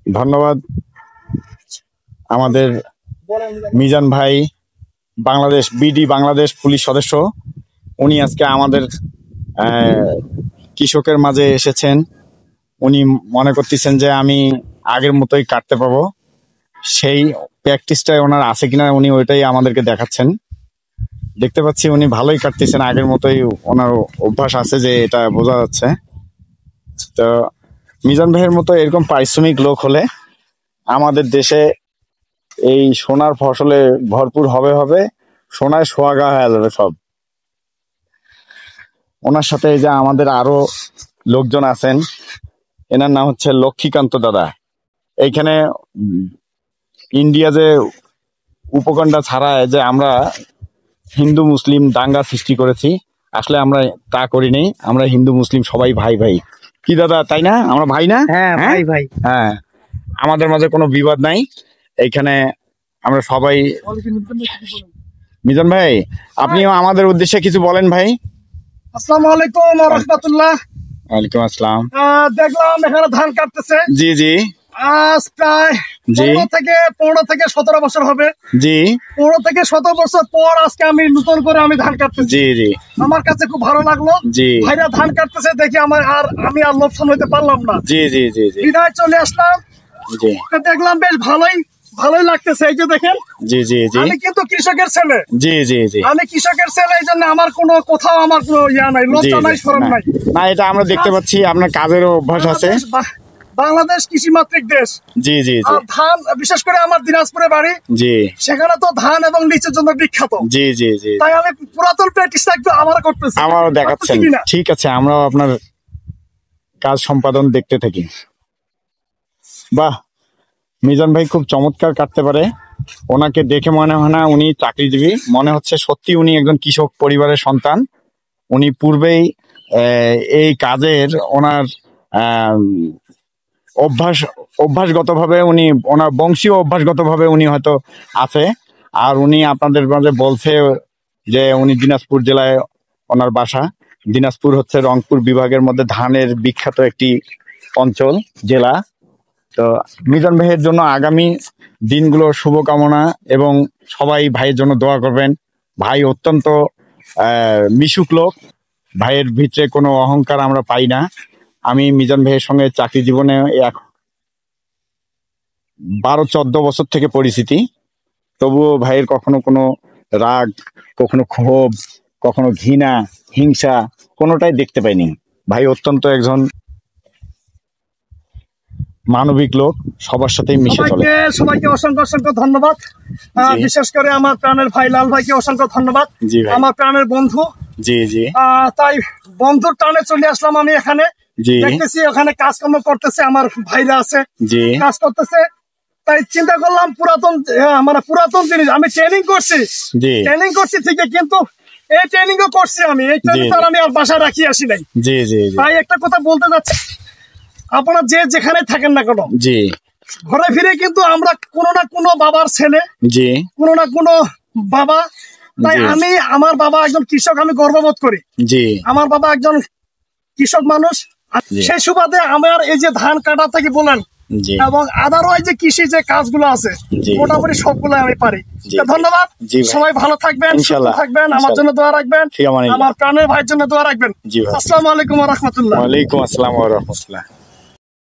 ধন্যবাদ আমাদের মিজান ভাই, বাংলাদেশ পুলিশ সদস্য। উনি আজকে আমাদের কৃষকের মাঝে এসেছেন। উনি মনে করতেছেন যে আমি আগের মতোই কাটতে পারবো, সেই প্র্যাকটিসটাই ওনার আছে কিনা উনি ওইটাই আমাদেরকে দেখাচ্ছেন। দেখতে পাচ্ছি উনি ভালোই কাটতেছেন, আগের মতোই ওনার অভ্যাস আছে, যে এটা বোঝা যাচ্ছে। তো মিজান ভাইয়ের মতো এরকম পারিশ্রমিক লোক হলে আমাদের দেশে এই সোনার ফসলে ভরপুর হবে, সোনায় সোহাগা হয়ে যাবে সব। ওনার সাথে এই যে আমাদের আরো লোকজন আছেন, এনার নাম হচ্ছে লক্ষ্মীকান্ত দাদা। এইখানে ইন্ডিয়া যে উপকণ্ঠা ছাড়ায় যে আমরা হিন্দু মুসলিম দাঙ্গা সৃষ্টি করেছি, আসলে আমরা তা করিনি। আমরা হিন্দু মুসলিম সবাই ভাই ভাই, কি দাদা তাই না? আমরা ভাই না? হ্যাঁ ভাই ভাই। হ্যাঁ, আমাদের মাঝে কোনো বিবাদ নাই। এইখানে আমরা সবাই। মিজান ভাই, আপনিও আমাদের উদ্দেশ্যে কিছু বলেন ভাই। আসসালামু আলাইকুম ওয়া রাহমাতুল্লাহ। ওয়ালাইকুম আসসালাম। দেখলাম এখানে ধান কাটতেছে। জি জি। আজ প্রায় 15 থেকে 17 বছর হবে। জি। 15 থেকে 17 বছর পর আজকে আমি নতুন করে আমি ধান কাটতেছি। জি জি। আমার কাছে খুব ভালো লাগলো। জি। ভাইরা ধান কাটতেছে দেখে আমি আর লোকসান হইতে পারলাম না। জি জি জি জি। বিদায় চলে আসলাম। জি। দেখলাম বেশ ভালোই লাগতেছে। এই যে দেখেন। জি জি জি। আমি কিন্তু কৃষকের ছেলে। জি জি জি। আমি কৃষকের ছেলে, এই জন্য আমার কোনো ইয়া নাই, লজ্জা নাই, শরম নাই। না, এটা আমরা দেখতে পাচ্ছি আপনার কাজেরও অভ্যাস আছে। বাংলাদেশ কৃষিমাত্রিক দেশ। জি জি জি। ধান, বিশেষ করে আমার দিনাজপুরে বাড়ি। জি। সেখানে তো ধান এবং লিচুর জন্য বিখ্যাত। জি জি জি। তাই আমি পুরাতন প্র্যাকটিসটা একটু আবার করতেছি। আমারও দেখাচ্ছেন। ঠিক আছে, আমরাও আপনার কাজ সম্পাদন দেখতে থাকি। বাহ, মিজান ভাই খুব চমৎকার কাটতে পারে। ওনাকে দেখে মনে হয় না উনি চাকরিজীবী, মনে হচ্ছে সত্যি উনি একজন কৃষক পরিবারের সন্তান। উনি পূর্বেই এই কাজের ওনার অভ্যাসগতভাবে উনি ওনার বংশীয় অভ্যাসগতভাবে উনি হয়তো আছে। আর উনি আপনাদের মাঝে বলছে যে উনি দিনাজপুর জেলায় ওনার বাসা। দিনাজপুর হচ্ছে রংপুর বিভাগের মধ্যে ধানের বিখ্যাত একটি অঞ্চল, জেলা। তো মিজান ভাইয়ের জন্য আগামী দিনগুলোর শুভকামনা, এবং সবাই ভাইয়ের জন্য দোয়া করবেন। ভাই অত্যন্ত মিশুক লোক, ভাইয়ের ভিতরে কোনো অহংকার আমরা পাই না। আমি মিজান ভাইয়ের সঙ্গে চাকরি জীবনে 12-14 বছর থেকে পরিচিতি, তবুও ভাইয়ের কখনো কোনো রাগ, কখনো ক্ষোভ, কখনো ঘৃণা, হিংসা কোনোটাই দেখতে পাইনি। ভাই অত্যন্ত একজন মানবিক লোক, সবার সাথেই মিশে চলে। সবাইকে অসংখ্য ধন্যবাদ। বিশেষ করে আমার প্রাণের ভাই লাল ভাইকে অসংখ্য ধন্যবাদ। আমার প্রাণের বন্ধু। জি জি। তাই বন্ধুর টানে চলে আসলাম আমি এখানে। দেখতেছি ওখানে কাজকর্ম করতেছে, আমার ভাইরা আছে, কাজ করতেছে। তাই চিন্তা করলাম পুরাতন জিনিস। আমি ট্রেনিং করছি ঠিকই, কিন্তু এই ট্রেনিং ও করছি আমি। এই ট্রেনিং আমি আর বাসায় রাখি আসি নাই। তাই একটা কথা বলতে যাচ্ছি, আপনারা যে যেখানে থাকেন না কেন, ঘরে ফিরে কিন্তু আমরা কোনো না কোনো বাবার ছেলে, কোনো না কোনো বাবা। তাই আমার বাবা একজন কৃষক, আমি গর্ববোধ করি। আমার বাবা একজন কৃষক মানুষ। সেই সুবাদে আমার এই যে ধান কাটা থেকে বলেন এবং আদারওয়াইজ যে কৃষি যে কাজগুলো আছে, মোটামুটি সবগুলো আমি পারি। ধন্যবাদ। সবাই ভালো থাকবেন, সুস্থ থাকবেন, আমার জন্য দোয়া রাখবেন, আমার প্রাণের ভাইয়ের জন্য দোয়া রাখবেন। আসসালামু আলাইকুম ওয়া রাহমাতুল্লাহ। ওয়ালাইকুম আসসালাম ওয়া রাহমাতুল্লাহ।